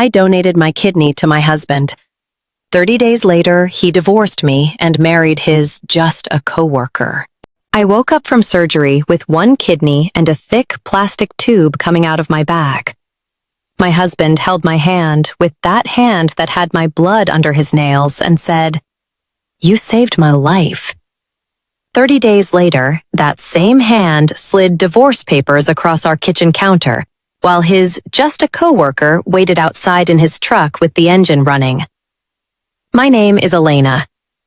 I donated my kidney to my husband. 30 days later, he divorced me and married his Just A Coworker. I woke up from surgery with one kidney and a thick plastic tube coming out of my back. My husband held my hand with that hand that had my blood under his nails and said, "You saved my life." 30 days later, that same hand slid divorce papers across our kitchen counter, while his Just A Coworker waited outside in his truck with the engine running. My name is Elena.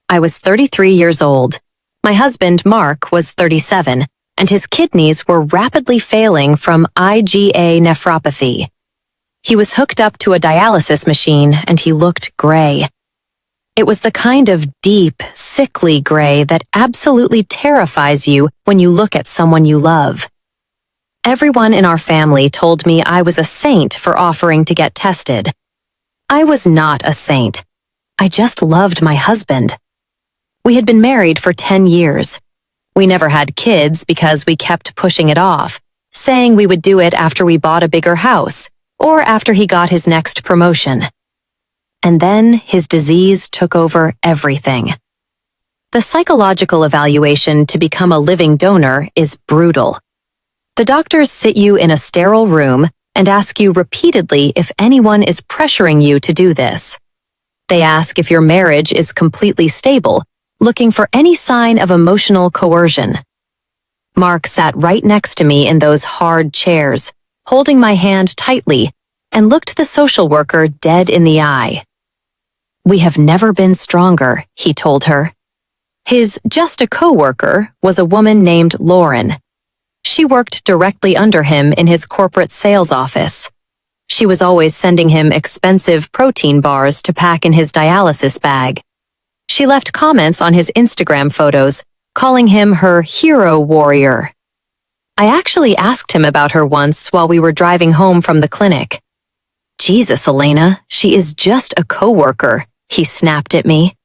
I was 33 years old. My husband, Mark, was 37, and his kidneys were rapidly failing from IgA nephropathy. He was hooked up to a dialysis machine, and he looked gray. It was the kind of deep, sickly gray that absolutely terrifies you when you look at someone you love. Everyone in our family told me I was a saint for offering to get tested. I was not a saint. I just loved my husband. We had been married for 10 years. We never had kids because we kept pushing it off, saying we would do it after we bought a bigger house or after he got his next promotion. And then his disease took over everything. The psychological evaluation to become a living donor is brutal. The doctors sit you in a sterile room and ask you repeatedly if anyone is pressuring you to do this. They ask if your marriage is completely stable, looking for any sign of emotional coercion. Mark sat right next to me in those hard chairs, holding my hand tightly, and looked the social worker dead in the eye. "We have never been stronger," he told her. His Just A Coworker was a woman named Lauren. She worked directly under him in his corporate sales office. She was always sending him expensive protein bars to pack in his dialysis bag. She left comments on his Instagram photos, calling him her hero warrior. I actually asked him about her once while we were driving home from the clinic. "Jesus, Elena, she is just a coworker," he snapped at me.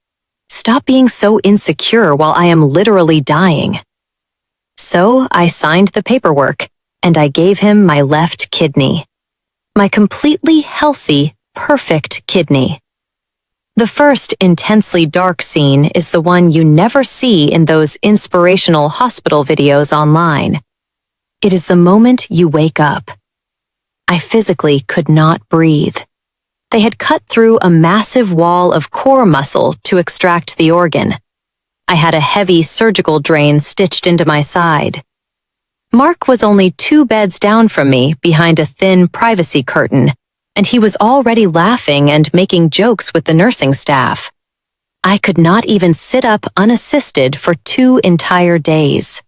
"Stop being so insecure while I am literally dying." So I signed the paperwork, and I gave him my left kidney. My completely healthy, perfect kidney. The first intensely dark scene is the one you never see in those inspirational hospital videos online. It is the moment you wake up. I physically could not breathe. They had cut through a massive wall of core muscle to extract the organ. I had a heavy surgical drain stitched into my side. Mark was only 2 beds down from me behind a thin privacy curtain, and he was already laughing and making jokes with the nursing staff. I could not even sit up unassisted for 2 entire days.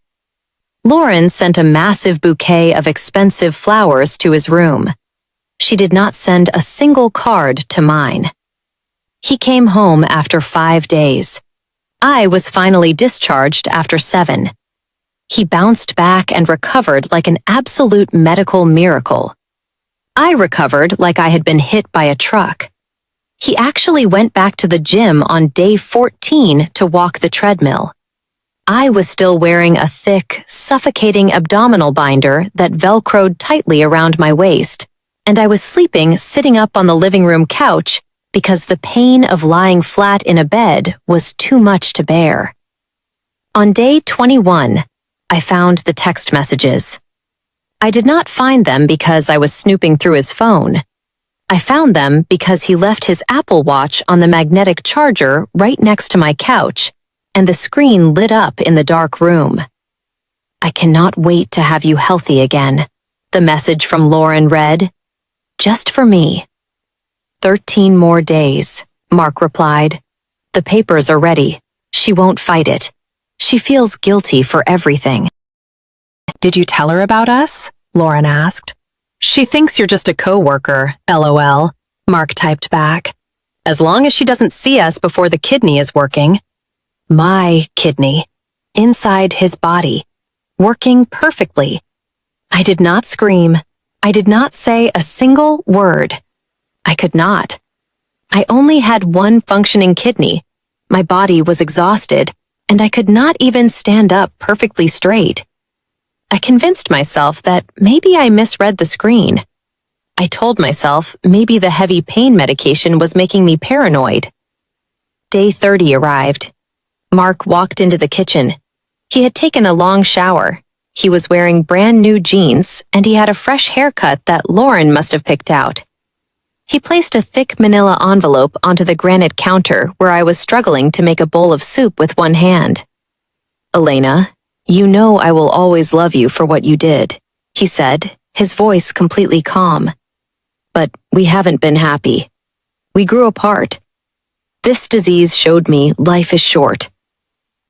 Lauren sent a massive bouquet of expensive flowers to his room. She did not send a single card to mine. He came home after 5 days. I was finally discharged after 7. He bounced back and recovered like an absolute medical miracle. I recovered like I had been hit by a truck. He actually went back to the gym on day 14 to walk the treadmill. I was still wearing a thick, suffocating abdominal binder that velcroed tightly around my waist, and I was sleeping sitting up on the living room couch because the pain of lying flat in a bed was too much to bear. On day 21, I found the text messages. I did not find them because I was snooping through his phone. I found them because he left his Apple Watch on the magnetic charger right next to my couch, and the screen lit up in the dark room. "I cannot wait to have you healthy again," the message from Lauren read. "Just for me." 13 more days, Mark replied. "The papers are ready. She won't fight it. She feels guilty for everything." "Did you tell her about us?" Lauren asked. "She thinks you're just a coworker, LOL," Mark typed back. "As long as she doesn't see us before the kidney is working." My kidney, inside his body, working perfectly. I did not scream. I did not say a single word. I could not. I only had one functioning kidney. My body was exhausted, and I could not even stand up perfectly straight. I convinced myself that maybe I misread the screen. I told myself maybe the heavy pain medication was making me paranoid. Day 30 arrived. Mark walked into the kitchen. He had taken a long shower. He was wearing brand new jeans, and he had a fresh haircut that Lauren must have picked out. He placed a thick manila envelope onto the granite counter where I was struggling to make a bowl of soup with one hand. "Elena, you know I will always love you for what you did," he said, his voice completely calm. "But we haven't been happy. We grew apart. This disease showed me life is short."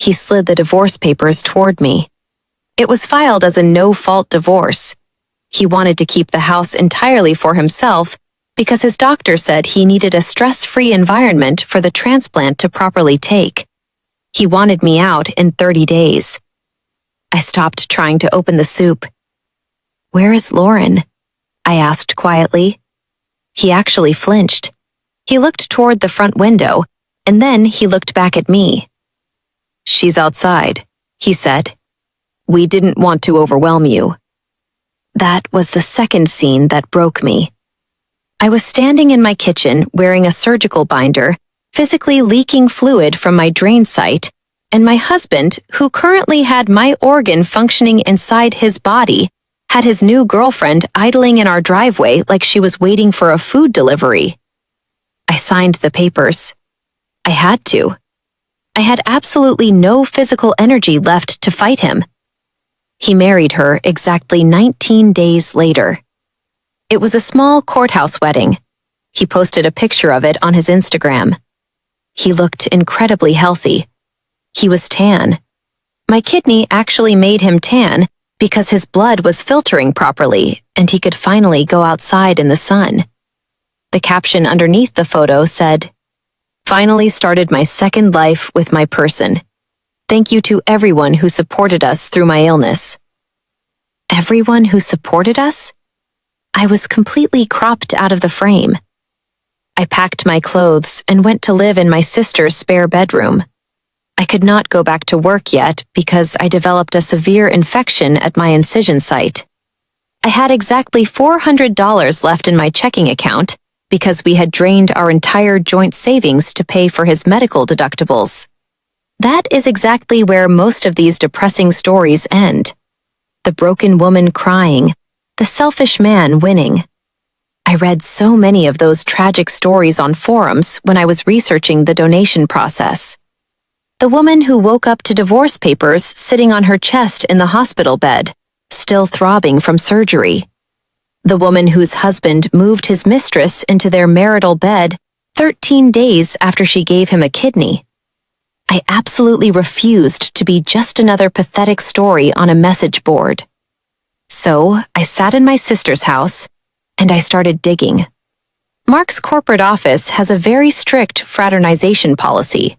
He slid the divorce papers toward me. It was filed as a no-fault divorce. He wanted to keep the house entirely for himself because his doctor said he needed a stress-free environment for the transplant to properly take. He wanted me out in 30 days. I stopped trying to open the soup. "Where is Lauren?" I asked quietly. He actually flinched. He looked toward the front window, and then he looked back at me. "She's outside," he said. "We didn't want to overwhelm you." That was the second scene that broke me. I was standing in my kitchen wearing a surgical binder, physically leaking fluid from my drain site, and my husband, who currently had my organ functioning inside his body, had his new girlfriend idling in our driveway like she was waiting for a food delivery. I signed the papers. I had to. I had absolutely no physical energy left to fight him. He married her exactly 19 days later. It was a small courthouse wedding. He posted a picture of it on his Instagram. He looked incredibly healthy. He was tan. My kidney actually made him tan because his blood was filtering properly and he could finally go outside in the sun. The caption underneath the photo said, "Finally started my second life with my person. Thank you to everyone who supported us through my illness." Everyone who supported us? I was completely cropped out of the frame. I packed my clothes and went to live in my sister's spare bedroom. I could not go back to work yet because I developed a severe infection at my incision site. I had exactly $400 left in my checking account because we had drained our entire joint savings to pay for his medical deductibles. That is exactly where most of these depressing stories end. The broken woman crying, the selfish man winning. I read so many of those tragic stories on forums when I was researching the donation process. The woman who woke up to divorce papers sitting on her chest in the hospital bed, still throbbing from surgery. The woman whose husband moved his mistress into their marital bed 13 days after she gave him a kidney. I absolutely refused to be just another pathetic story on a message board. So I sat in my sister's house and I started digging. Mark's corporate office has a very strict fraternization policy.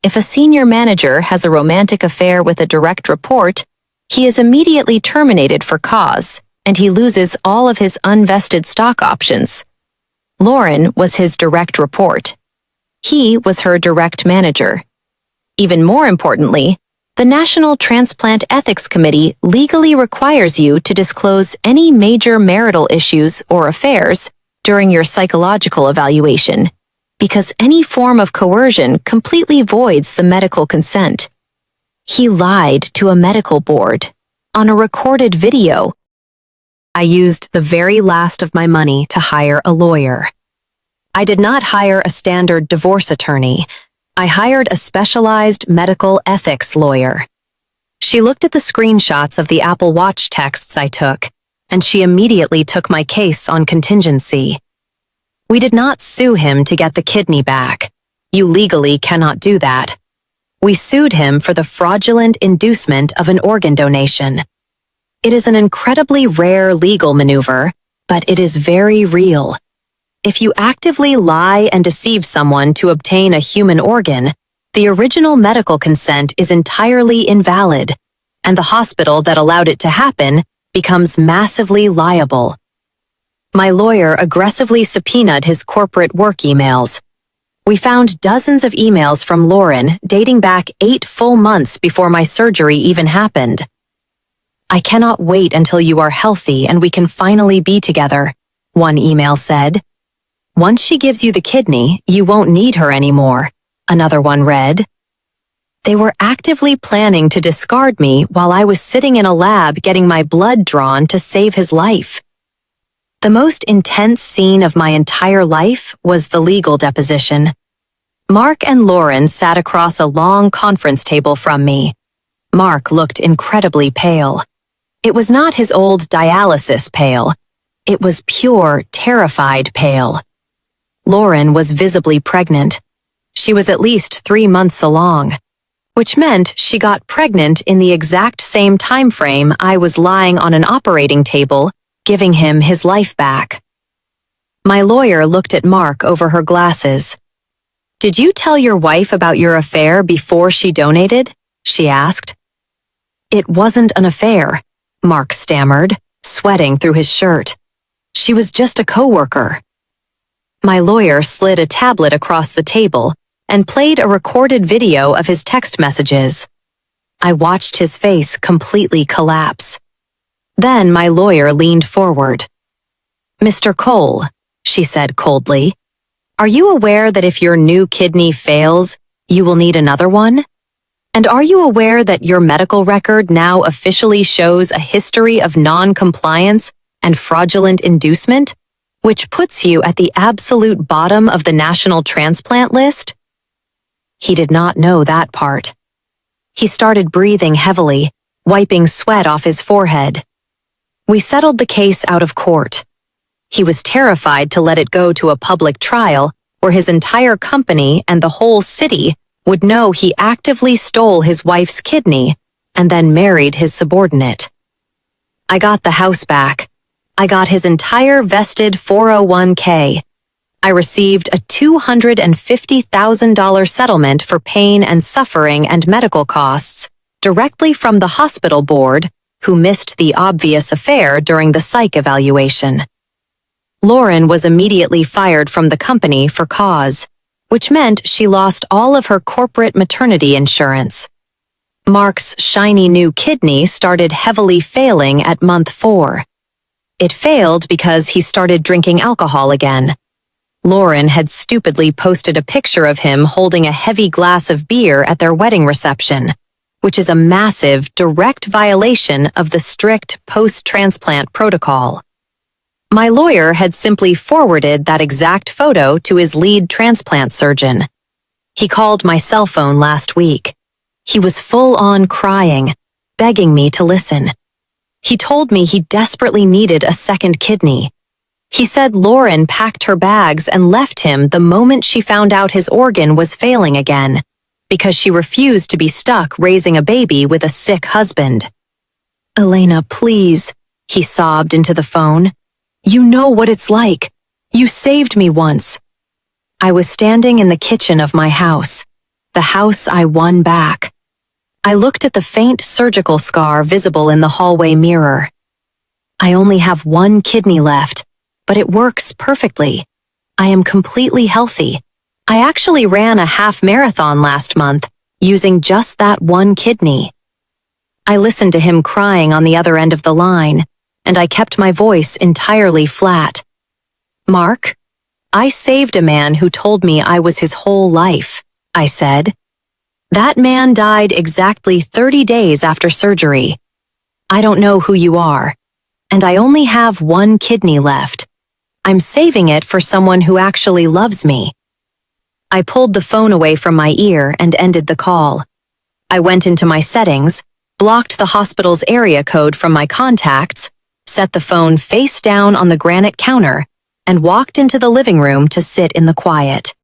If a senior manager has a romantic affair with a direct report, he is immediately terminated for cause, and he loses all of his unvested stock options. Lauren was his direct report. He was her direct manager. Even more importantly, the National Transplant Ethics Committee legally requires you to disclose any major marital issues or affairs during your psychological evaluation, because any form of coercion completely voids the medical consent. He lied to a medical board on a recorded video. I used the very last of my money to hire a lawyer. I did not hire a standard divorce attorney. I hired a specialized medical ethics lawyer. She looked at the screenshots of the Apple Watch texts I took, and she immediately took my case on contingency. We did not sue him to get the kidney back. You legally cannot do that. We sued him for the fraudulent inducement of an organ donation. It is an incredibly rare legal maneuver, but it is very real. If you actively lie and deceive someone to obtain a human organ, the original medical consent is entirely invalid, and the hospital that allowed it to happen becomes massively liable. My lawyer aggressively subpoenaed his corporate work emails. We found dozens of emails from Lauren dating back 8 full months before my surgery even happened. "I cannot wait until you are healthy and we can finally be together," one email said. Once she gives you the kidney, you won't need her anymore, another one read. They were actively planning to discard me while I was sitting in a lab getting my blood drawn to save his life. The most intense scene of my entire life was the legal deposition. Mark and Lauren sat across a long conference table from me. Mark looked incredibly pale. It was not his old dialysis pale. It was pure, terrified pale. Lauren was visibly pregnant. She was at least 3 months along, which meant she got pregnant in the exact same time frame I was lying on an operating table, giving him his life back. My lawyer looked at Mark over her glasses. "Did you tell your wife about your affair before she donated?" she asked. "It wasn't an affair," Mark stammered, sweating through his shirt. "She was just a coworker." My lawyer slid a tablet across the table and played a recorded video of his text messages. I watched his face completely collapse. Then my lawyer leaned forward. "Mr. Cole," she said coldly, "are you aware that if your new kidney fails, you will need another one? And are you aware that your medical record now officially shows a history of non-compliance and fraudulent inducement, which puts you at the absolute bottom of the national transplant list?" He did not know that part. He started breathing heavily, wiping sweat off his forehead. We settled the case out of court. He was terrified to let it go to a public trial where his entire company and the whole city would know he actively stole his wife's kidney and then married his subordinate. I got the house back. I got his entire vested 401k. I received a $250,000 settlement for pain and suffering and medical costs directly from the hospital board, who missed the obvious affair during the psych evaluation. Lauren was immediately fired from the company for cause, which meant she lost all of her corporate maternity insurance. Mark's shiny new kidney started heavily failing at month 4. It failed because he started drinking alcohol again. Lauren had stupidly posted a picture of him holding a heavy glass of beer at their wedding reception, which is a massive, direct violation of the strict post-transplant protocol. My lawyer had simply forwarded that exact photo to his lead transplant surgeon. He called my cell phone last week. He was full-on crying, begging me to listen. He told me he desperately needed a second kidney. He said Lauren packed her bags and left him the moment she found out his organ was failing again, because she refused to be stuck raising a baby with a sick husband. "Elena, please," he sobbed into the phone. "You know what it's like. You saved me once." I was standing in the kitchen of my house, the house I won back. I looked at the faint surgical scar visible in the hallway mirror. I only have one kidney left, but it works perfectly. I am completely healthy. I actually ran a half marathon last month using just that one kidney. I listened to him crying on the other end of the line, and I kept my voice entirely flat. "Mark, I saved a man who told me I was his whole life," I said. "That man died exactly 30 days after surgery. I don't know who you are, and I only have one kidney left. I'm saving it for someone who actually loves me." I pulled the phone away from my ear and ended the call. I went into my settings, blocked the hospital's area code from my contacts, set the phone face down on the granite counter, and walked into the living room to sit in the quiet.